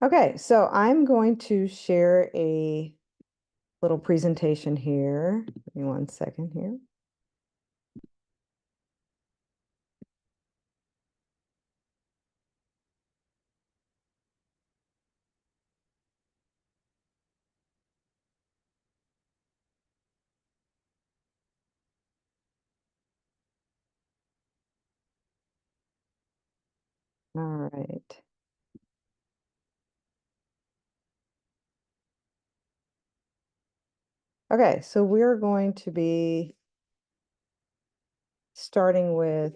Okay, so I'm going to share a little presentation here. Give me 1 second here. All right. Okay, so we're going to be starting with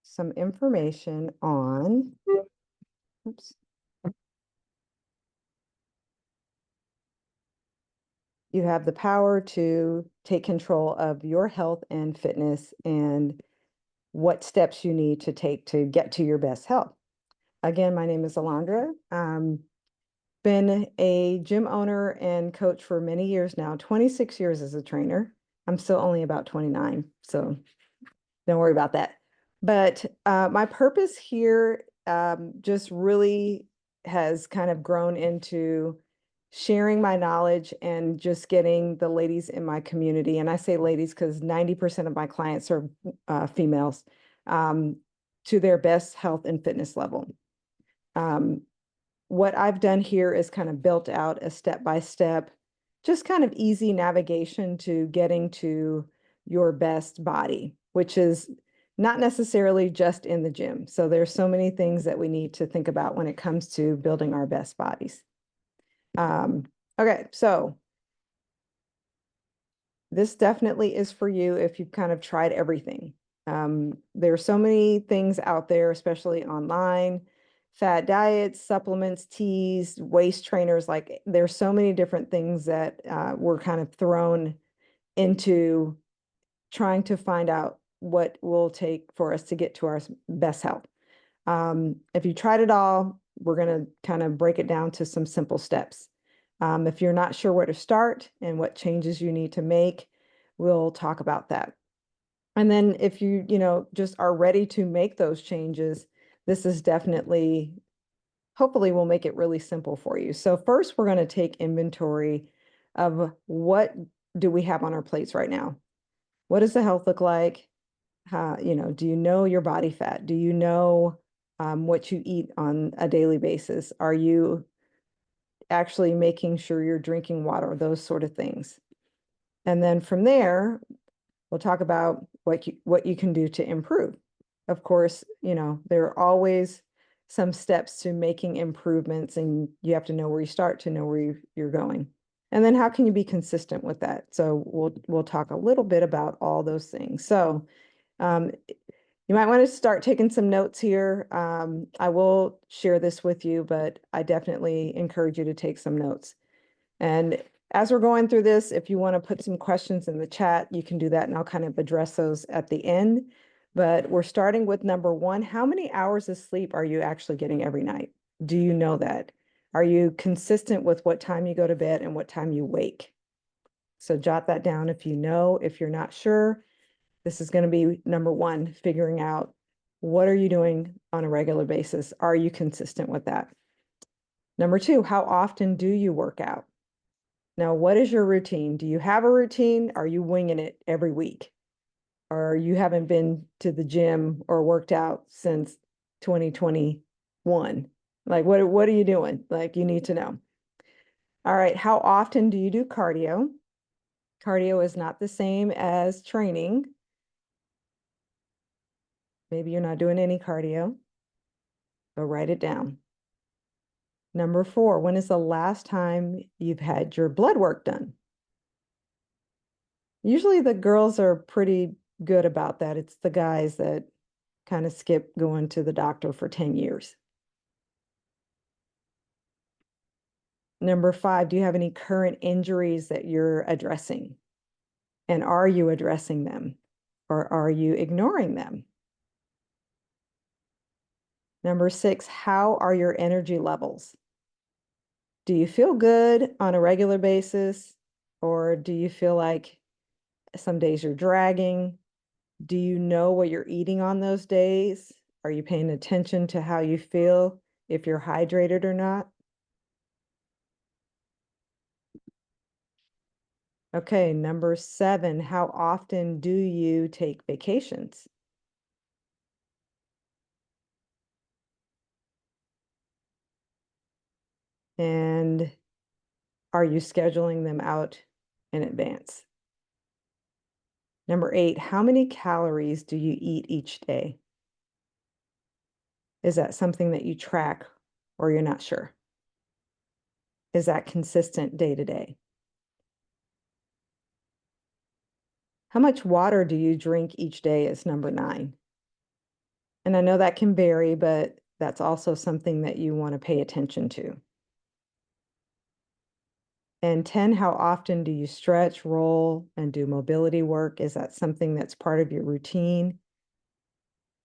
some information on, oops, you have the power to take control of your health and fitness and what steps you need to take to get to your best health. Again, my name is Alondra. Been a gym owner and coach for many years now, 26 years as a trainer. I'm still only about 29, so don't worry about that. But my purpose here just really has kind of grown into sharing my knowledge and just getting the ladies in my community. And I say ladies because 90% of my clients are females, to their best health and fitness level. What I've done here is kind of built out a step-by-step, just kind of easy navigation to getting to your best body, which is not necessarily just in the gym. So there's so many things that we need to think about when it comes to building our best bodies. Okay, so this definitely is for you if you've kind of tried everything. There are so many things out there, especially online, fad diets, supplements, teas, waist trainers. Like there's so many different things that we're kind of thrown into trying to find out what will take for us to get to our best health. If you tried it all, we're going to kind of break it down to some simple steps. If you're not sure where to start and what changes you need to make, we'll talk about that. And then if you just are ready to make those changes, this is definitely, hopefully will make it really simple for you. So first, we're going to take inventory of what do we have on our plates right now? What does the health look like? Do you know your body fat? Do you know what you eat on a daily basis? Are you actually making sure you're drinking water? Those sort of things. And then from there, we'll talk about what you can do to improve. Of course, there are always some steps to making improvements, and you have to know where you start to know where you're going. And then how can you be consistent with that? So we'll talk a little bit about all those things. So you might want to start taking some notes here. I will share this with you, but I definitely encourage you to take some notes. And as we're going through this, if you want to put some questions in the chat, you can do that, and I'll kind of address those at the end. But we're starting with number one. How many hours of sleep are you actually getting every night? Do you know that? Are you consistent with what time you go to bed and what time you wake? So jot that down if you know. If you're not sure, this is going to be number one, figuring out what are you doing on a regular basis? Are you consistent with that? Number two, how often do you work out? Now, what is your routine? Do you have a routine? Are you winging it every week? Or you haven't been to the gym or worked out since 2021? Like, what are you doing? Like, you need to know. All right, how often do you do cardio? Cardio is not the same as training. Maybe you're not doing any cardio. So write it down. Number four, when is the last time you've had your blood work done? Usually the girls are pretty good about that. It's the guys that kind of skip going to the doctor for 10 years. Number five, do you have any current injuries that you're addressing? And are you addressing them? Or are you ignoring them? Number six, how are your energy levels? Do you feel good on a regular basis? Or do you feel like some days you're dragging? Do you know what you're eating on those days? Are you paying attention to how you feel? if you're hydrated or not. Okay, number 7, how often do you take vacations? And are you scheduling them out in advance? Number 8, how many calories do you eat each day? Is that something that you track or you're not sure? Is that consistent day to day? How much water do you drink each day is number 9. And I know that can vary, but that's also something that you want to pay attention to. And 10, how often do you stretch, roll, and do mobility work? Is that something that's part of your routine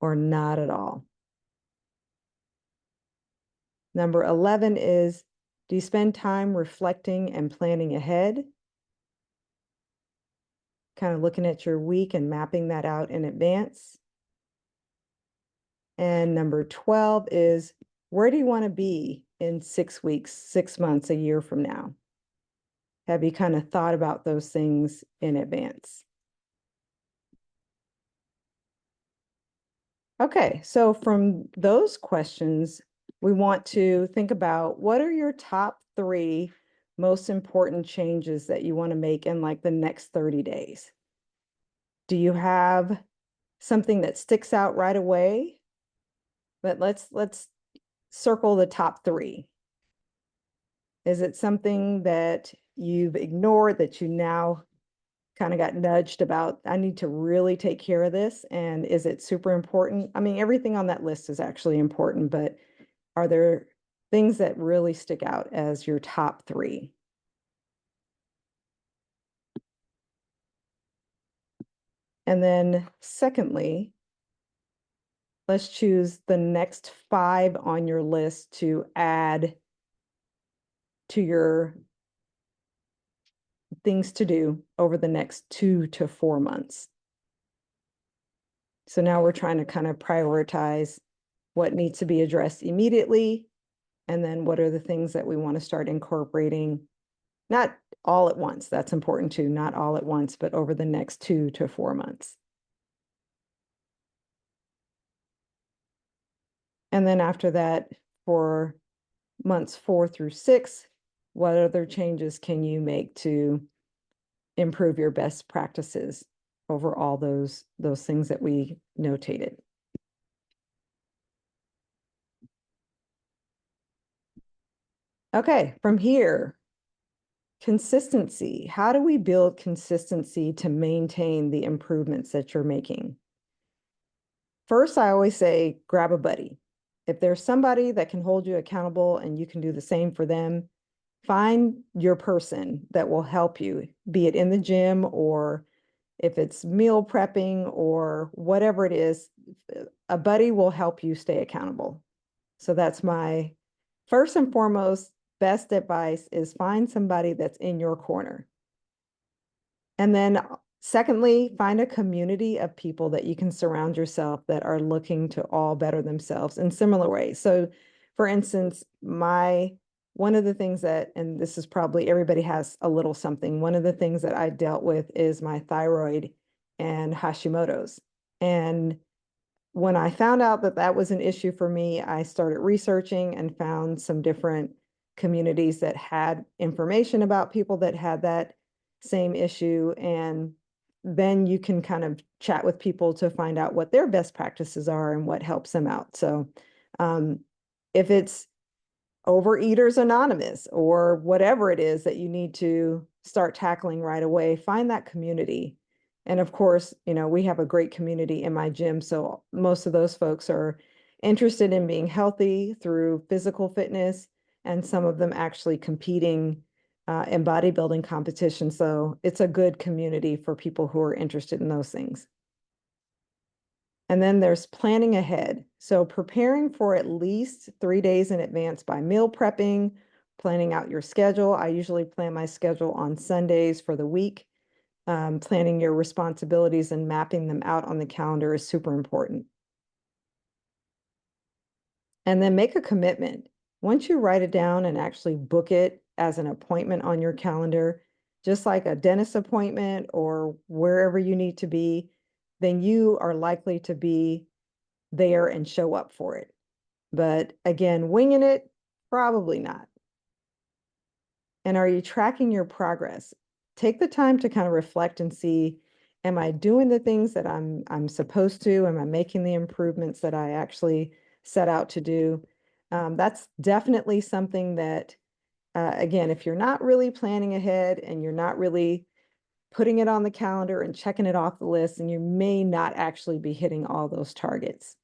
or not at all? Number 11 is, do you spend time reflecting and planning ahead? Kind of looking at your week and mapping that out in advance. And number 12 is, where do you want to be in 6 weeks, 6 months, a year from now? Have you kind of thought about those things in advance? Okay, so from those questions, we want to think about what are your top 3 most important changes that you want to make in like the next 30 days? Do you have something that sticks out right away? But let's circle the top 3. Is it something that you've ignored that you now kind of got nudged about, I need to really take care of this? And is it super important? I mean, everything on that list is actually important, but are there things that really stick out as your top 3? And then secondly, let's choose the next 5 on your list to add to your things to do over the next 2 to 4 months. So now we're trying to kind of prioritize what needs to be addressed immediately, and then what are the things that we want to start incorporating, not all at once, that's important too, not all at once, but over the next 2 to 4 months. And then after that, for months 4 through 6, what other changes can you make to improve your best practices over all those things that we notated? Okay, from here, consistency. How do we build consistency to maintain the improvements that you're making? First, I always say grab a buddy. If there's somebody that can hold you accountable and you can do the same for them, find your person that will help you, be it in the gym or if it's meal prepping or whatever it is, a buddy will help you stay accountable. So that's my first and foremost best advice, is find somebody that's in your corner. And then secondly, find a community of people that you can surround yourself that are looking to all better themselves in similar ways. So for instance, one of the things that, and this is probably everybody has a little something, one of the things that I dealt with is my thyroid and Hashimoto's. And when I found out that that was an issue for me, I started researching and found some different communities that had information about people that had that same issue. And then you can kind of chat with people to find out what their best practices are and what helps them out. So um, if it's Overeaters Anonymous or whatever it is that you need to start tackling right away, find that community. And of course, we have a great community in my gym. So most of those folks are interested in being healthy through physical fitness, and some of them actually competing in bodybuilding competitions. So it's a good community for people who are interested in those things. And then there's planning ahead. So preparing for at least 3 days in advance by meal prepping, planning out your schedule. I usually plan my schedule on Sundays for the week. Planning your responsibilities and mapping them out on the calendar is super important. And then make a commitment. Once you write it down and actually book it as an appointment on your calendar, just like a dentist appointment or wherever you need to be, then you are likely to be there and show up for it. But again, winging it, probably not. And are you tracking your progress? Take the time to kind of reflect and see, am I doing the things that I'm supposed to? Am I making the improvements that I actually set out to do? That's definitely something that, again, if you're not really planning ahead and you're not really putting it on the calendar and checking it off the list, and you may not actually be hitting all those targets.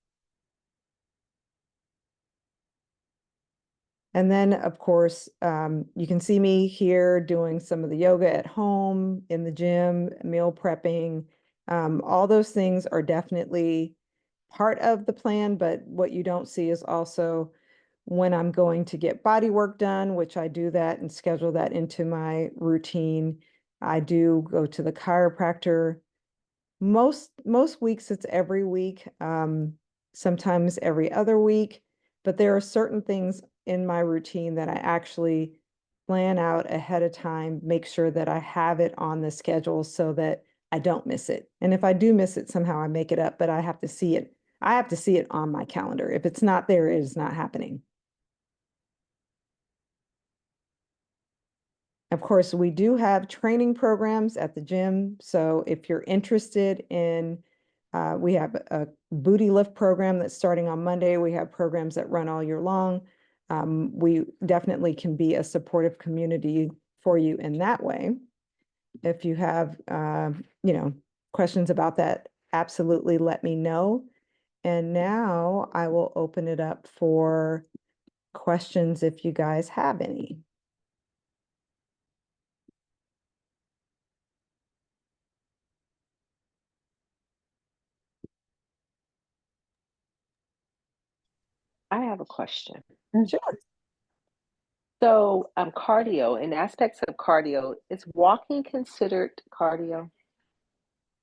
And then, of course, you can see me here doing some of the yoga at home, in the gym, meal prepping. All those things are definitely part of the plan, but what you don't see is also when I'm going to get body work done, which I do that and schedule that into my routine. I do go to the chiropractor. Most weeks it's every week, sometimes every other week, but there are certain things in my routine that I actually plan out ahead of time, make sure that I have it on the schedule so that I don't miss it. And if I do miss it, somehow I make it up, but I have to see it. I have to see it on my calendar. If it's not there, it is not happening. Of course, we do have training programs at the gym. So if you're interested in, we have a booty lift program that's starting on Monday. We have programs that run all year long. We definitely can be a supportive community for you in that way. If you have, questions about that, absolutely let me know. And now I will open it up for questions if you guys have any. I have a question. Sure. So, cardio, in aspects of cardio, is walking considered cardio?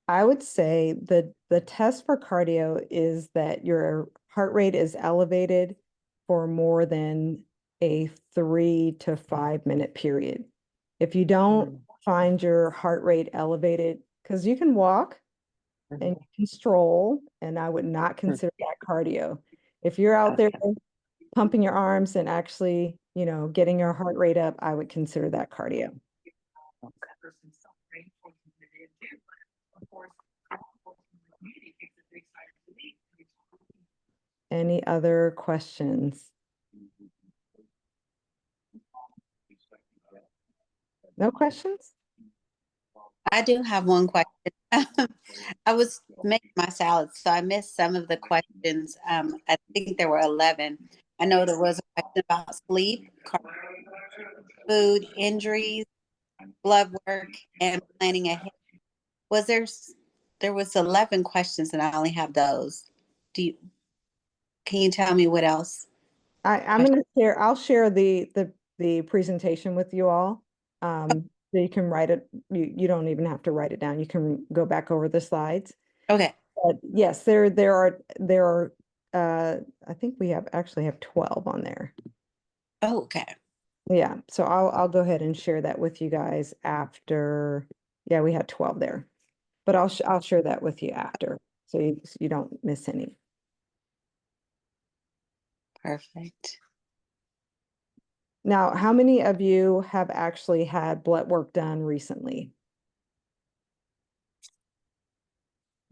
I would say the test for cardio is that your heart rate is elevated for more than a 3 to 5 minute period. If you don't Mm, find your heart rate elevated, because you can walk and mhm, you can stroll, and I would not mm, consider that cardio. If you're out there okay, pumping your arms and actually, getting your heart rate up, I would consider that cardio. okay. Any other questions? No questions? I do have one question. I was making my salad, so I missed some of the questions. I think there were 11. I know there was a question about sleep, food, injuries, blood work, and planning ahead. Was there was 11 questions and I only have those. Do you, can you tell me what else? I'm Question- gonna share, I'll share the presentation with you all. So you can write it, you don't even have to write it down. You can go back over the slides. Okay. But yes, there are I think we actually have 12 on there. Oh, okay. Yeah, so I'll go ahead and share that with you guys after. Yeah, we had 12 there. But I'll share that with you after so you don't miss any. Perfect. Now, how many of you have actually had blood work done recently?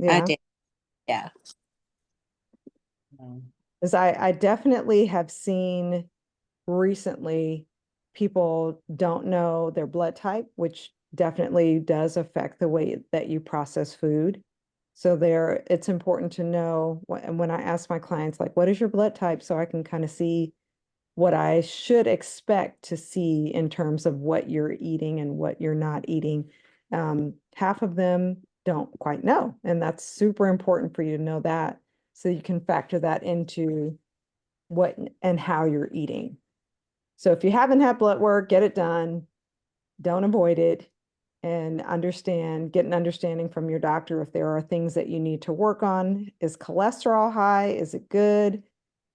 I Yeah, did. Yeah. because I definitely have seen recently people don't know their blood type, which definitely does affect the way that you process food. So it's important to know, and when I ask my clients, like, what is your blood type? So I can kind of see what I should expect to see in terms of what you're eating and what you're not eating. Half of them don't quite know, and that's super important for you to know that so you can factor that into what and how you're eating. So if you haven't had blood work, get it done. Don't avoid it and get an understanding from your doctor if there are things that you need to work on. Is cholesterol high? Is it good?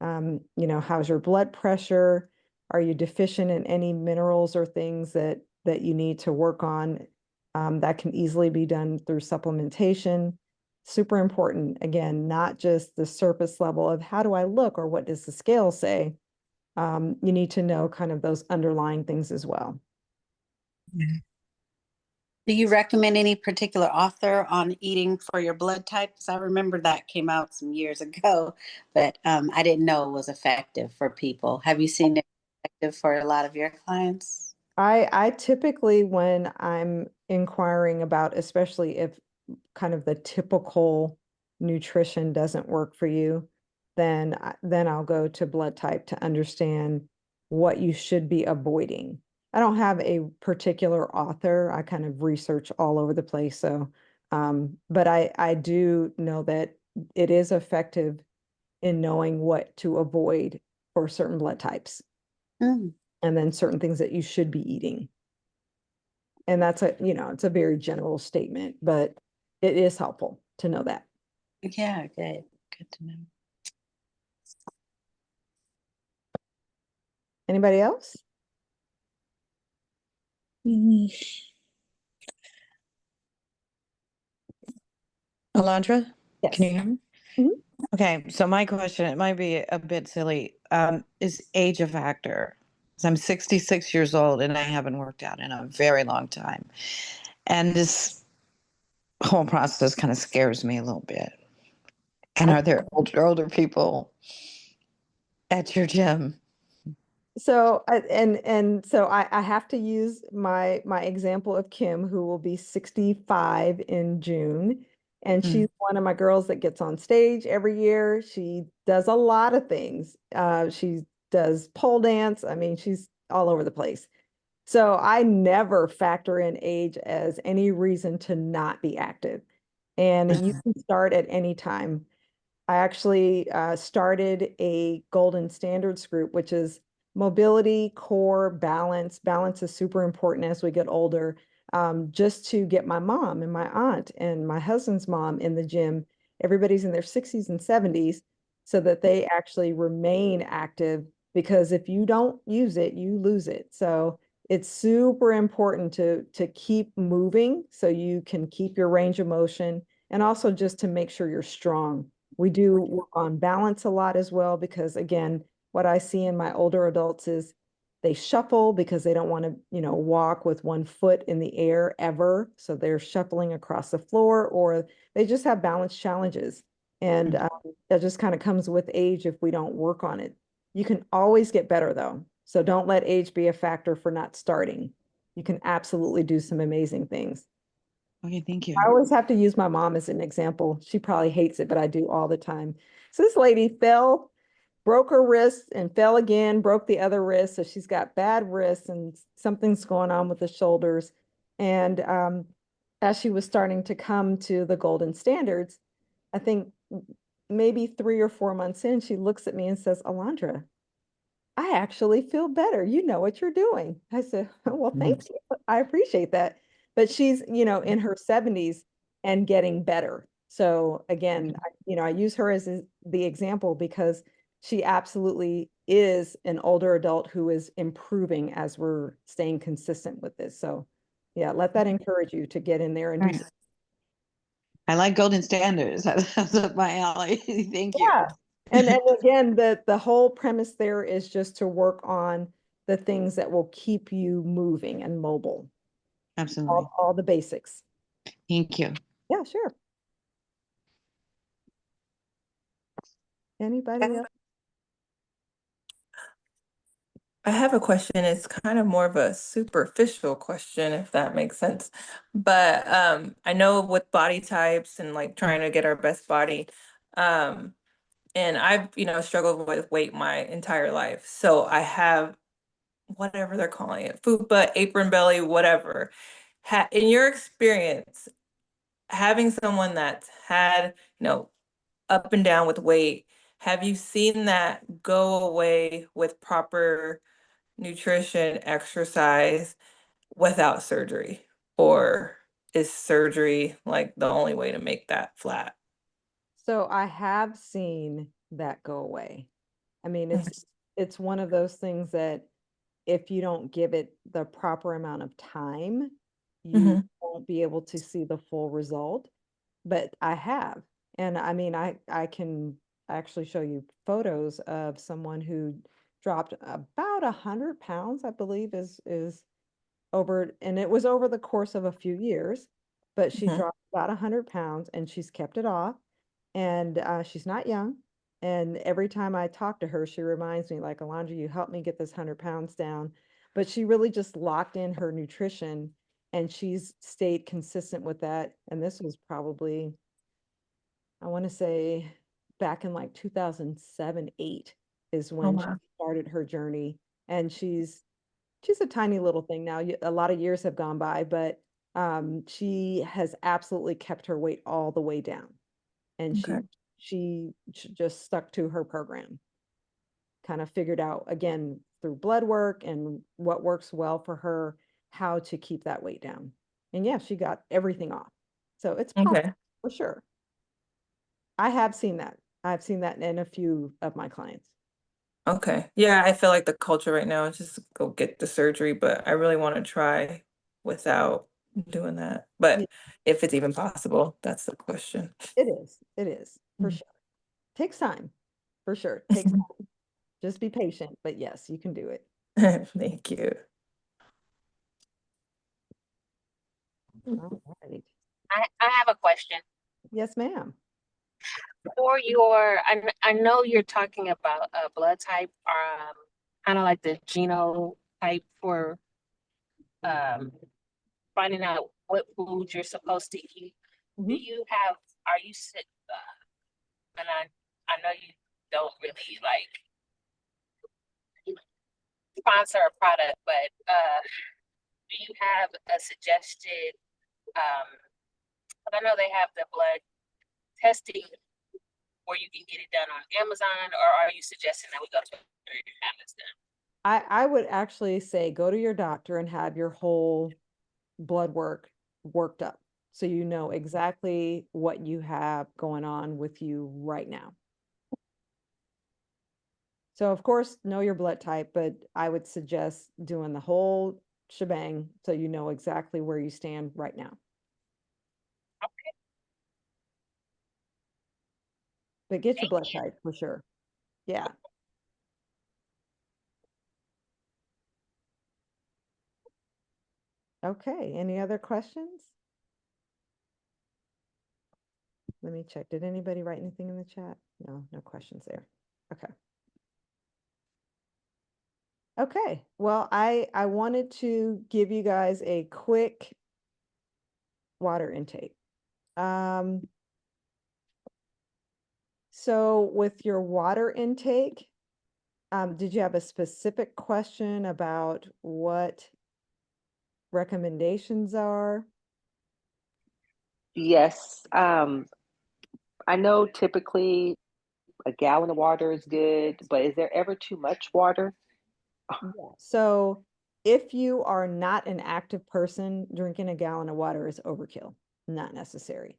How's your blood pressure? Are you deficient in any minerals or things that you need to work on? That can easily be done through supplementation. Super important. Again, not just the surface level of how do I look or what does the scale say? You need to know kind of those underlying things as well. Do you recommend any particular author on eating for your blood type? Because I remember that came out some years ago, but I didn't know it was effective for people. Have you seen it effective for a lot of your clients? I typically, when I'm inquiring about, especially if kind of the typical nutrition doesn't work for you, then I'll go to blood type to understand what you should be avoiding. I don't have a particular author. I kind of research all over the place. So, but I do know that it is effective in knowing what to avoid for certain blood types, Mm, and then certain things that you should be eating. And that's it's a very general statement, but it is helpful to know that. yeah, good. Good to know. Anybody else? Mhm. Alondra, can you Yes. hear me? Mhm. Okay, so my question, it might be a bit silly, is age a factor? 'Cause I'm 66 years old and I haven't worked out in a very long time. And this whole process kind of scares me a little bit. And I are there older people at your gym? So I have to use my example of Kim, who will be 65 in June. And Mm, she's one of my girls that gets on stage every year. She does a lot of things. She does pole dance. I mean, she's all over the place. So I never factor in age as any reason to not be active. And you mhm, can start at any time. I actually started a golden standards group, which is mobility, core, balance. Balance is super important as we get older. Just to get my mom and my aunt and my husband's mom in the gym. Everybody's in their 60s and 70s so that they actually remain active, because if you don't use it, you lose it. So it's super important to keep moving so you can keep your range of motion, and also just to make sure you're strong. We do work on balance a lot as well, because again, what I see in my older adults is they shuffle because they don't want to, walk with one foot in the air ever. So they're shuffling across the floor, or they just have balance challenges. And mm. that just kind of comes with age if we don't work on it. You can always get better though. So don't let age be a factor for not starting. You can absolutely do some amazing things. Okay, thank you. I always have to use my mom as an example. She probably hates it, but I do all the time. So this lady fell, broke her wrist, and fell again, broke the other wrist. So she's got bad wrists and something's going on with the shoulders. And as she was starting to come to the golden standards, I think maybe 3 or 4 months in, she looks at me and says, Alondra, I actually feel better. You know what you're doing. I said, well, Mhm. thank you. I appreciate that. But she's, in her 70s and getting better. So again, I use her as the example because she absolutely is an older adult who is improving as we're staying consistent with this. So yeah, let that encourage you to get in there and All do right. something. I like golden standards. That's up my alley. Thank you. Yeah. And again, the whole premise there is just to work on the things that will keep you moving and mobile. Absolutely. All the basics. Thank you. Yeah, sure. Anybody else? I have a question. It's kind of more of a superficial question, if that makes sense. But I know with body types and like trying to get our best body, um, and I've, struggled with weight my entire life. So I have whatever they're calling it, fupa, apron belly, whatever. In your experience, having someone that's had, up and down with weight, have you seen that go away with proper nutrition, exercise without surgery? Or is surgery like the only way to make that flat? So I have seen that go away. I mean, Okay. it's one of those things that if you don't give it the proper amount of time, you Mhm. won't be able to see the full result. But I have. And I mean, I can actually show you photos of someone who dropped about 100 pounds, I believe is over, and it was over the course of a few years, but she Mhm. dropped about 100 pounds and she's kept it off. And she's not young. And every time I talk to her, she reminds me, like, Alondra, you helped me get this 100 pounds down. But she really just locked in her nutrition and she's stayed consistent with that. And this was probably, I want to say, back in like 2007, 8 is Oh, when she wow. started her journey. And she's a tiny little thing now. A lot of years have gone by, but she has absolutely kept her weight all the way down. And Okay. she just stuck to her program, kind of figured out again through blood work and what works well for her, how to keep that weight down. And yeah, she got everything off. So it's possible Okay. for sure. I have seen that. I've seen that in a few of my clients. Okay. Yeah, I feel like the culture right now is just go get the surgery, but I really want to try without doing that. Yeah, But if it's even possible, that's the question. it is. It is for Mm. sure. Takes time, for sure. Takes time. Just be patient, but yes, you can do it. Thank you. All right. I have a question Yes, ma'am. for I know you're talking about a blood type, kind of like the genotype for um, finding out what foods you're supposed to eat. Do Mhm. you have, are you, and I know you don't really like sponsor a product, but do you have a suggested, 'cause I know they have the blood testing where you can get it done on Amazon, or are you suggesting that we go to Amazon? I would actually say go to your doctor and have your whole blood work worked up so you know exactly what you have going on with you right now. So of course, know your blood type, but I would suggest doing the whole shebang so you know exactly where you stand right now. But get your Thank blood you. type for sure. Yeah. Okay. Any other questions? Let me check. Did anybody write anything in the chat? No, no questions there. Okay. Okay. Well, I wanted to give you guys a quick water intake. So with your water intake, did you have a specific question about what recommendations are? Yes. I know typically a gallon of water is good, but is there ever too much water? Yeah. So if you are not an active person, drinking a gallon of water is overkill, not necessary.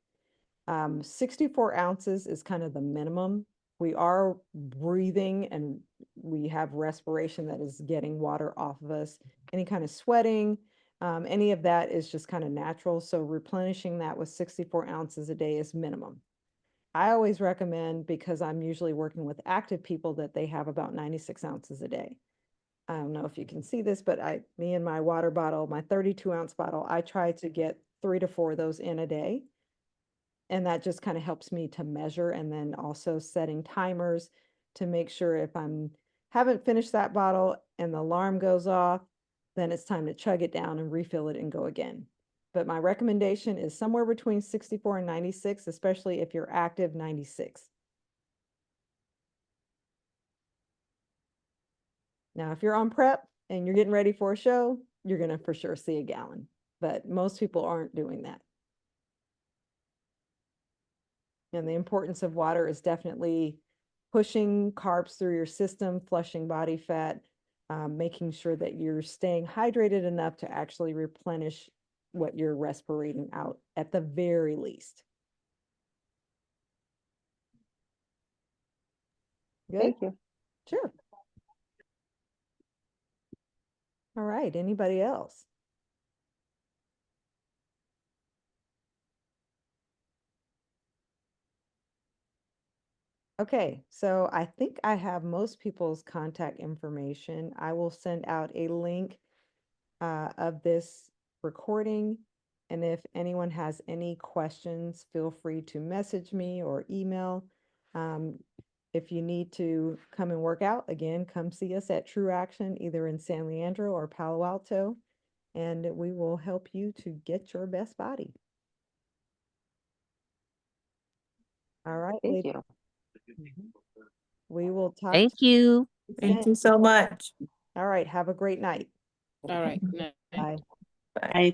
64 ounces is kind of the minimum. We are breathing and we have respiration that is getting water off of us. Any kind of sweating, any of that is just kind of natural. So replenishing that with 64 ounces a day is minimum. I always recommend, because I'm usually working with active people, that they have about 96 ounces a day. I don't know if you can see this, but me and my water bottle, my 32-ounce bottle, I try to get 3 to 4 of those in a day. And that just kind of helps me to measure, and then also setting timers to make sure if I'm haven't finished that bottle and the alarm goes off, then it's time to chug it down and refill it and go again. But my recommendation is somewhere between 64 and 96, especially if you're active, 96. Now, if you're on prep and you're getting ready for a show, you're going to for sure see a gallon, but most people aren't doing that. And the importance of water is definitely pushing carbs through your system, flushing body fat, making sure that you're staying hydrated enough to actually replenish what you're respirating out at the very least. Good? Thank you. Sure. All right, anybody else? Okay, so I think I have most people's contact information. I will send out a link of this recording. And if anyone has any questions, feel free to message me or email. If you need to come and work out, again, come see us at True Action, either in San Leandro or Palo Alto, and we will help you to get your best body. All right, Thank ladies. you. We will talk. Thank you. Thank you so much. All right, have a great night. All right. Good night. Bye. Bye. I